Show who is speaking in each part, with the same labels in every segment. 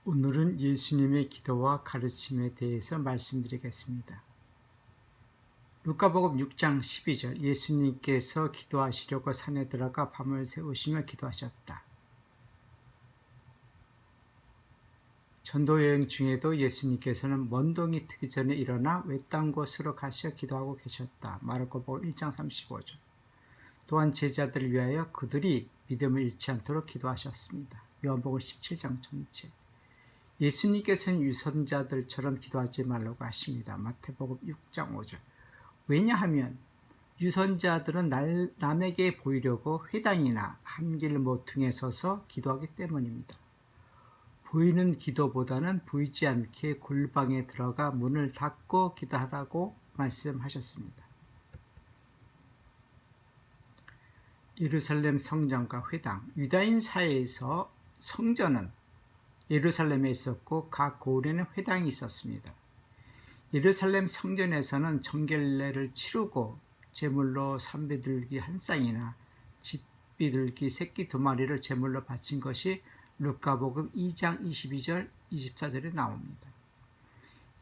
Speaker 1: 오늘은 예수님의 기도와 가르침에 대해서 말씀드리겠습니다. 루카복음 6장 12절 예수님께서 기도하시려고 산에 들어가 밤을 새우시며 기도하셨다. 전도여행 중에도 예수님께서는 먼 동이 트기 전에 일어나 외딴 곳으로 가셔 기도하고 계셨다. 마르코복음 1장 35절 또한 제자들을 위하여 그들이 믿음을 잃지 않도록 기도하셨습니다. 요한복음 17장 전체 예수님께서는 유선자들처럼 기도하지 말라고 하십니다. 마태복음 6장 5절 왜냐하면 유선자들은 남에게 보이려고 회당이나 한길 모퉁이에 서서 기도하기 때문입니다. 보이는 기도보다는 보이지 않게 골방에 들어가 문을 닫고 기도하라고 말씀하셨습니다. 예루살렘 성전과 회당, 유다인 사회에서 성전은 예루살렘에 있었고 각 고을에는 회당이 있었습니다. 예루살렘 성전에서는 정결례를 치르고 제물로 삼비둘기 한 쌍이나 집비둘기 새끼 2마리를 제물로 바친 것이 루카복음 2장 22절 24절에 나옵니다.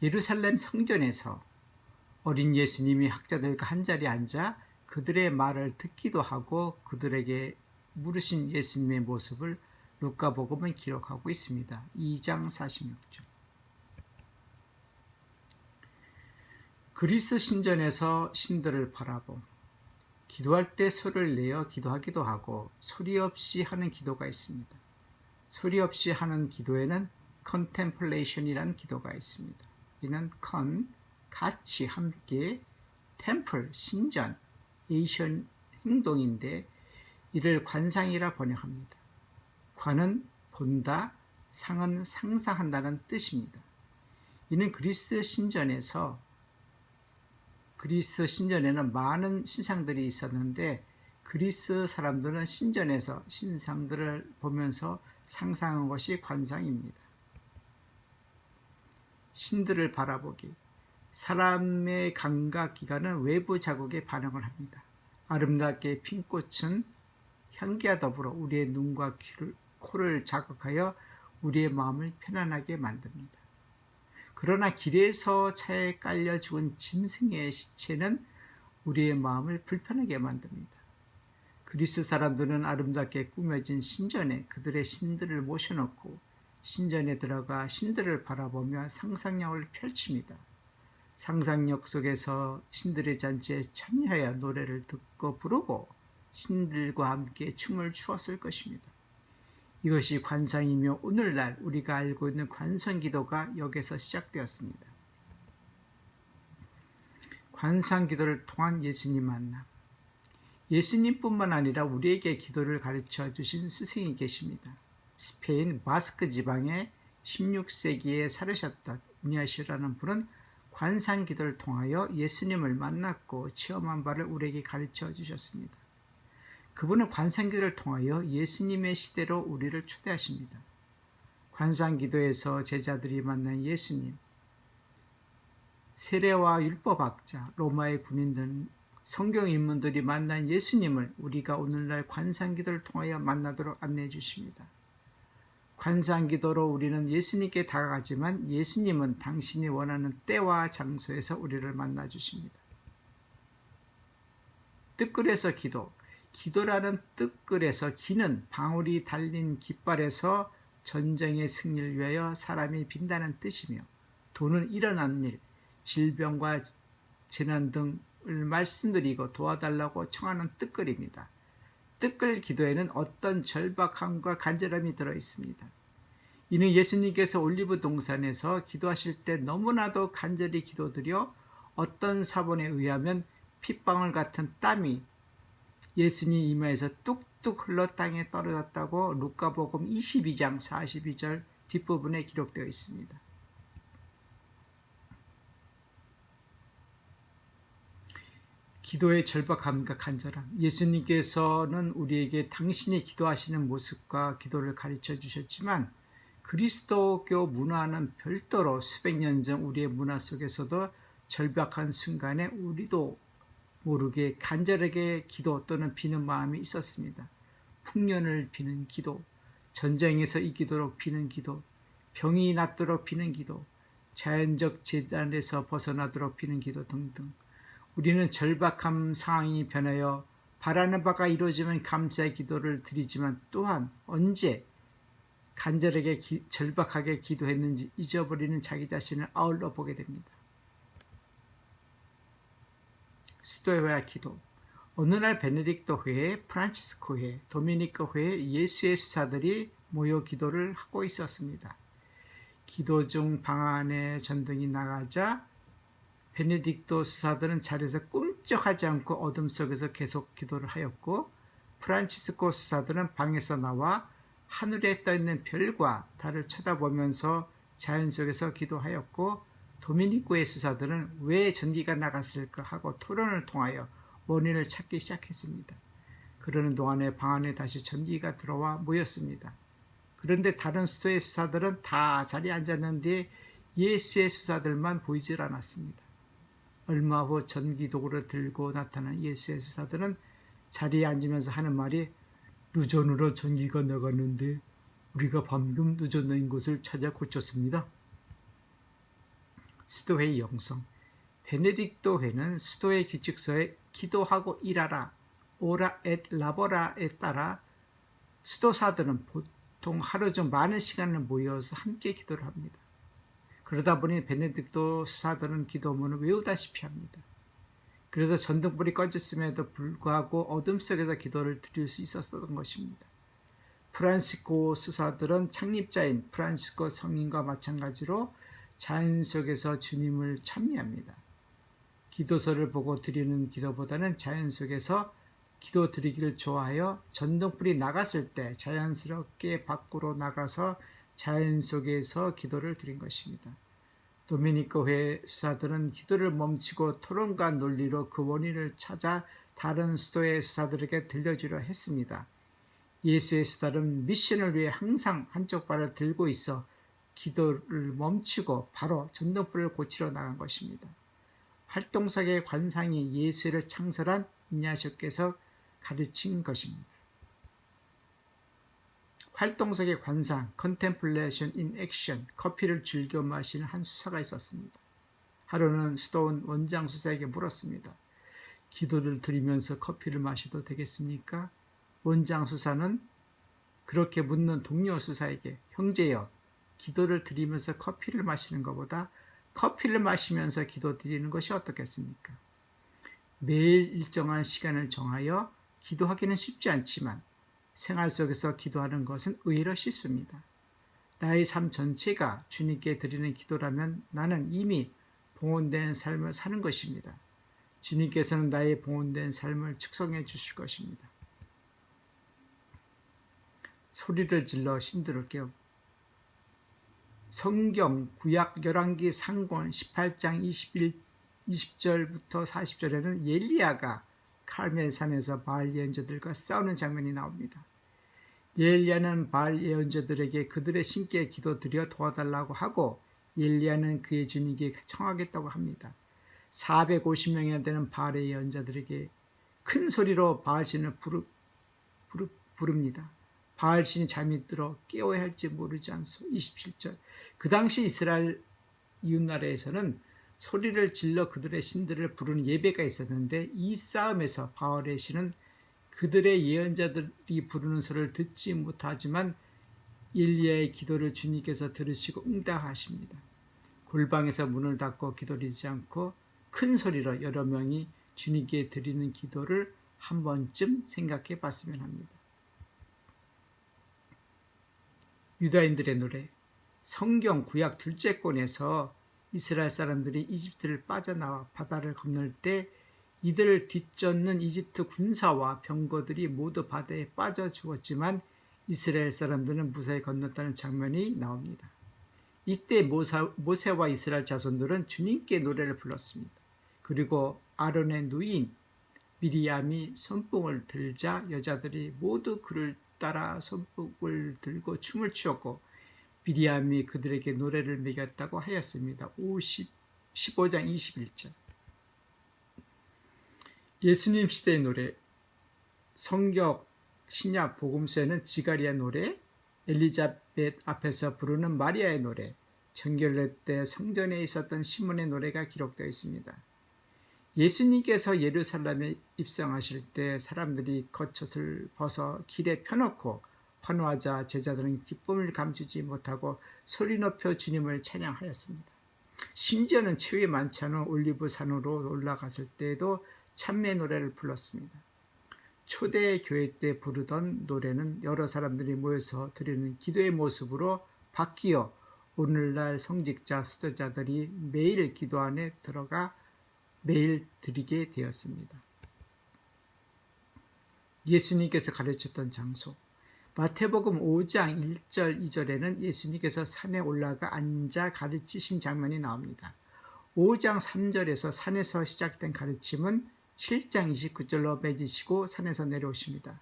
Speaker 1: 예루살렘 성전에서 어린 예수님이 학자들과 한자리에 앉아 그들의 말을 듣기도 하고 그들에게 물으신 예수님의 모습을 루카복음은 기록하고 있습니다. 2장 46절 그리스 신전에서 신들을 바라보 기도할 때 소리를 내어 기도하기도 하고 소리 없이 하는 기도가 있습니다. 소리 없이 하는 기도에는 contemplation이라는 기도가 있습니다. 이는 같이 함께 템플 신전 에이션 행동인데 이를 관상이라 번역합니다. 관은 본다, 상은 상상한다는 뜻입니다. 이는 그리스 신전에는 많은 신상들이 있었는데 그리스 사람들은 신전에서 신상들을 보면서 상상한 것이 관상입니다. 신들을 바라보기. 사람의 감각기관은 외부 자극에 반응을 합니다. 아름답게 핀 꽃은 향기와 더불어 우리의 눈과 코를 자극하여 우리의 마음을 편안하게 만듭니다. 그러나 길에서 차에 깔려 죽은 짐승의 시체는 우리의 마음을 불편하게 만듭니다. 그리스 사람들은 아름답게 꾸며진 신전에 그들의 신들을 모셔놓고 신전에 들어가 신들을 바라보며 상상력을 펼칩니다. 상상력 속에서 신들의 잔치에 참여하여 노래를 듣고 부르고 신들과 함께 춤을 추었을 것입니다. 이것이 관상이며 오늘날 우리가 알고 있는 관성기도가 여기서 시작되었습니다. 관상기도를 통한 예수님 만남. 예수님뿐만 아니라 우리에게 기도를 가르쳐 주신 스승이 계십니다. 스페인 바스크 지방에 16세기에 살으셨던 이냐시오라는 분은 관상기도를 통하여 예수님을 만났고 체험한 바를 우리에게 가르쳐 주셨습니다. 그분은 관상기도를 통하여 예수님의 시대로 우리를 초대하십니다. 관상기도에서 제자들이 만난 예수님, 세례와 율법학자, 로마의 군인 등 성경 인물들이 만난 예수님을 우리가 오늘날 관상기도를 통하여 만나도록 안내해 주십니다. 관상기도로 우리는 예수님께 다가가지만 예수님은 당신이 원하는 때와 장소에서 우리를 만나 주십니다. 뜻글에서 기도. 기도라는 뜻글에서 기는 방울이 달린 깃발에서 전쟁의 승리를 위하여 사람이 빈다는 뜻이며 도는 일어난 일, 질병과 재난 등을 말씀드리고 도와달라고 청하는 뜻글입니다. 뜻글 기도에는 어떤 절박함과 간절함이 들어있습니다. 이는 예수님께서 올리브 동산에서 기도하실 때 너무나도 간절히 기도드려 어떤 사본에 의하면 핏방울 같은 땀이 예수님 이마에서 뚝뚝 흘러 땅에 떨어졌다고 루카복음 22장 42절 뒷부분에 기록되어 있습니다. 기도의 절박함과 간절함. 예수님께서는 우리에게 당신이 기도하시는 모습과 기도를 가르쳐 주셨지만 그리스도교 문화는 별도로 수백 년 전 우리의 문화 속에서도 절박한 순간에 우리도 모르게 간절하게 기도 또는 비는 마음이 있었습니다. 풍년을 비는 기도, 전쟁에서 이기도록 비는 기도, 병이 낫도록 비는 기도, 자연적 재난에서 벗어나도록 비는 기도 등등. 우리는 절박한 상황이 변하여 바라는 바가 이루어지면 감사의 기도를 드리지만 또한 언제 간절하게 절박하게 기도했는지 잊어버리는 자기 자신을 아울러 보게 됩니다. 수도회와 기도. 어느 날 베네딕토 회에, 프란치스코 회, 도미니크 회에 예수의 수사들이 모여 기도를 하고 있었습니다. 기도 중 방 안에 전등이 나가자 베네딕토 수사들은 자리에서 꿈쩍하지 않고 어둠 속에서 계속 기도를 하였고, 프란치스코 수사들은 방에서 나와 하늘에 떠있는 별과 달을 쳐다보면서 자연 속에서 기도하였고, 도미니코의 수사들은 왜 전기가 나갔을까 하고 토론을 통하여 원인을 찾기 시작했습니다. 그러는 동안에 방 안에 다시 전기가 들어와 모였습니다. 그런데 다른 수도의 수사들은 다 자리에 앉았는데 예수의 수사들만 보이질 않았습니다. 얼마 후 전기도구를 들고 나타난 예수의 수사들은 자리에 앉으면서 하는 말이, 누전으로 전기가 나갔는데 우리가 방금 누전인 곳을 찾아 고쳤습니다. 수도회의 영성. 베네딕토 회는 수도회 규칙서에 기도하고 일하라, 오라 엣 라보라에 따라 수도사들은 보통 하루 중 많은 시간을 모여서 함께 기도를 합니다. 그러다 보니 베네딕토 수사들은 기도문을 외우다시피 합니다. 그래서 전등불이 꺼졌음에도 불구하고 어둠 속에서 기도를 드릴 수 있었던 것입니다. 프란시스코 수사들은 창립자인 프란시스코 성인과 마찬가지로 자연 속에서 주님을 찬미합니다. 기도서를 보고 드리는 기도보다는 자연 속에서 기도 드리기를 좋아하여 전등불이 나갔을 때 자연스럽게 밖으로 나가서 자연 속에서 기도를 드린 것입니다. 도미니코 회 수사들은 기도를 멈추고 토론과 논리로 그 원인을 찾아 다른 수도의 수사들에게 들려주려 했습니다. 예수의 수사들은 미션을 위해 항상 한쪽 발을 들고 있어 기도를 멈추고 바로 전등불을 고치러 나간 것입니다. 활동석의 관상이 예수를 창설한 이냐시오께서 가르친 것입니다. 활동석의 관상, Contemplation in Action, 커피를 즐겨 마시는 한 수사가 있었습니다. 하루는 수도원 원장 수사에게 물었습니다. 기도를 드리면서 커피를 마셔도 되겠습니까? 원장 수사는 그렇게 묻는 동료 수사에게, 형제여, 기도를 드리면서 커피를 마시는 것보다 커피를 마시면서 기도 드리는 것이 어떻겠습니까? 매일 일정한 시간을 정하여 기도하기는 쉽지 않지만 생활 속에서 기도하는 것은 의외로 쉽습니다. 나의 삶 전체가 주님께 드리는 기도라면 나는 이미 봉헌된 삶을 사는 것입니다. 주님께서는 나의 봉헌된 삶을 축성해 주실 것입니다. 소리를 질러 신들을 깨워. 성경 구약 열왕기 상권 18장 20절부터 40절에는 엘리야가 카르멜산에서 바알 예언자들과 싸우는 장면이 나옵니다. 엘리야는 바알 예언자들에게 그들의 신께 기도드려 도와달라고 하고 엘리야는 그의 주님께 청하겠다고 합니다. 450명이나 되는 바알의 예언자들에게 큰 소리로 바알신을 부릅니다. 바알신이 잠이 들어 깨워야 할지 모르지 않소. 27절. 그 당시 이스라엘 이웃나라에서는 소리를 질러 그들의 신들을 부르는 예배가 있었는데 이 싸움에서 바알의 신은 그들의 예언자들이 부르는 소리를 듣지 못하지만 엘리야의 기도를 주님께서 들으시고 응답하십니다. 골방에서 문을 닫고 기도리지 않고 큰 소리로 여러 명이 주님께 드리는 기도를 한 번쯤 생각해 봤으면 합니다. 유다인들의 노래. 성경 구약 둘째 권에서 이스라엘 사람들이 이집트를 빠져나와 바다를 건널 때 이들을 뒤쫓는 이집트 군사와 병거들이 모두 바다에 빠져 죽었지만 이스라엘 사람들은 무사히 건넜다는 장면이 나옵니다. 이때 모세와 이스라엘 자손들은 주님께 노래를 불렀습니다. 그리고 아론의 누이인 미리암이 손봉을 들자 여자들이 모두 그를 따라 손봉을 들고 춤을 추었고 미리암이 그들에게 노래를 매겼다고 하였습니다. 15장 21절. 예수님 시대의 노래. 성경 신약 복음서에는 지가리야 노래, 엘리자벳 앞에서 부르는 마리아의 노래, 정결례 때 성전에 있었던 시몬의 노래가 기록되어 있습니다. 예수님께서 예루살렘에 입성하실 때 사람들이 겉옷을 벗어 길에 펴놓고 환호하자 제자들은 기쁨을 감추지 못하고 소리 높여 주님을 찬양하였습니다. 심지어는 최후의 만찬후 올리브산으로 올라갔을 때에도 찬미의 노래를 불렀습니다. 초대 교회 때 부르던 노래는 여러 사람들이 모여서 드리는 기도의 모습으로 바뀌어 오늘날 성직자 수도자들이 매일 기도 안에 들어가 매일 드리게 되었습니다. 예수님께서 가르쳤던 장소, 마태복음 5장 1절 2절에는 예수님께서 산에 올라가 앉아 가르치신 장면이 나옵니다. 5장 3절에서 산에서 시작된 가르침은 7장 29절로 맺으시고 산에서 내려오십니다.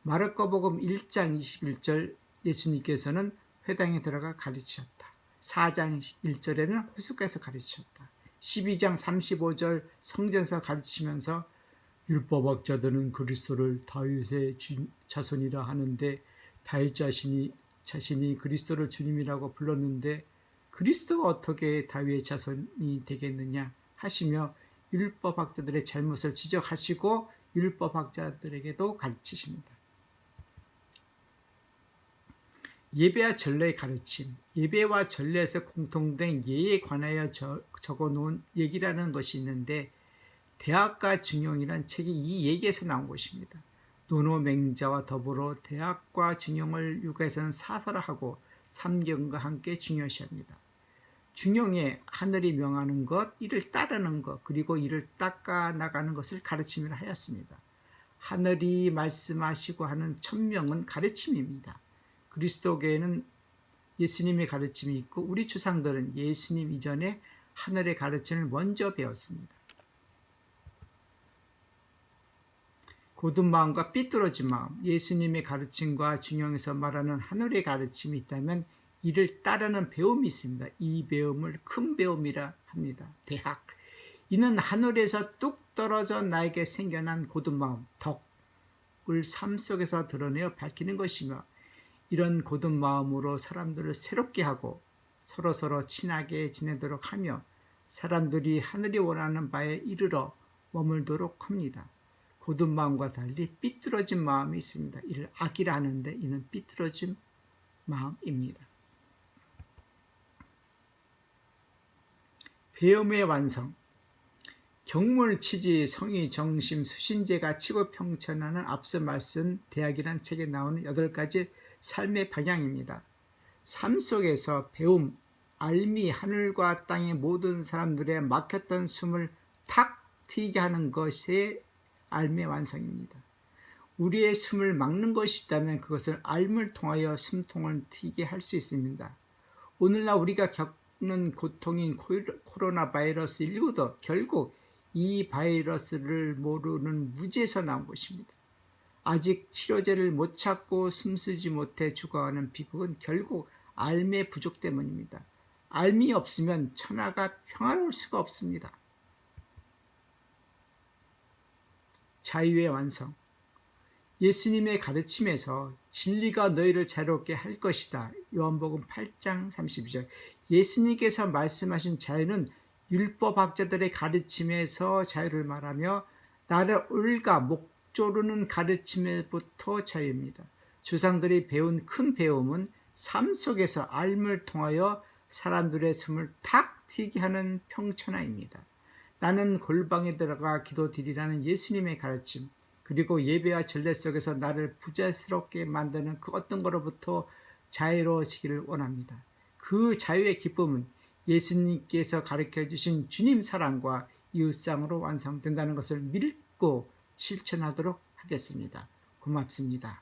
Speaker 1: 마르코복음 1장 21절 예수님께서는 회당에 들어가 가르치셨다. 4장 1절에는 호숫가에서 가르치셨다. 12장 35절 성전에서 가르치면서 율법학자들은 그리스도를 다윗의 자손이라 하는데 다윗 자신이 그리스도를 주님이라고 불렀는데 그리스도가 어떻게 다윗의 자손이 되겠느냐 하시며 율법학자들의 잘못을 지적하시고 율법학자들에게도 가르치십니다. 예배와 전례의 가르침, 예배와 전례에서 공통된 예에 관하여 적어놓은 얘기라는 것이 있는데 대학과 중용이란 책이 이 얘기에서 나온 것입니다. 노노맹자와 더불어 대학과 중용을 육아에서는 사설화하고 삼경과 함께 중요시합니다. 중용에 하늘이 명하는 것, 이를 따르는 것, 그리고 이를 닦아 나가는 것을 가르침이라 하였습니다. 하늘이 말씀하시고 하는 천명은 가르침입니다. 그리스도교에는 예수님의 가르침이 있고 우리 조상들은 예수님 이전에 하늘의 가르침을 먼저 배웠습니다. 고든 마음과 삐뚤어진 마음, 예수님의 가르침과 중용에서 말하는 하늘의 가르침이 있다면 이를 따르는 배움이 있습니다. 이 배움을 큰 배움이라 합니다. 대학. 이는 하늘에서 뚝 떨어져 나에게 생겨난 고든 마음, 덕을 삶 속에서 드러내어 밝히는 것이며 이런 고든 마음으로 사람들을 새롭게 하고 서로서로 친하게 지내도록 하며 사람들이 하늘이 원하는 바에 이르러 머물도록 합니다. 고든 마음과 달리 삐뚤어진 마음이 있습니다. 이를 악이라 하는데 이는 삐뚤어진 마음입니다. 배움의 완성. 경물, 치지, 성의, 정심, 수신제가 치고 평천하는 앞서 말씀 대학이란 책에 나오는 8가지 삶의 방향입니다. 삶 속에서 배움, 알미, 하늘과 땅의 모든 사람들의 막혔던 숨을 탁 트이게 하는 것이 알미의 완성입니다. 우리의 숨을 막는 것이 있다면 그것을 알미를 통하여 숨통을 트이게 할 수 있습니다. 오늘날 우리가 겪는 고통인 코로나 바이러스 19도 결국 이 바이러스를 모르는 무지에서 나온 것입니다. 아직 치료제를 못 찾고 숨쉬지 못해 죽어가는 비극은 결국 알미의 부족 때문입니다. 알미 없으면 천하가 평화로울 수가 없습니다. 자유의 완성. 예수님의 가르침에서 진리가 너희를 자유롭게 할 것이다. 요한복음 8장 32절. 예수님께서 말씀하신 자유는 율법학자들의 가르침에서 자유를 말하며 나를 올가 목조르는 가르침에부터 자유입니다. 조상들이 배운 큰 배움은 삶 속에서 알미를 통하여 사람들의 숨을 탁 트이게 하는 평천화입니다. 나는 골방에 들어가 기도드리라는 예수님의 가르침, 그리고 예배와 전례 속에서 나를 부자스럽게 만드는 그 어떤 것로부터 자유로워지기를 원합니다. 그 자유의 기쁨은 예수님께서 가르쳐 주신 주님 사랑과 이웃사랑으로 완성된다는 것을 믿고 실천하도록 하겠습니다. 고맙습니다.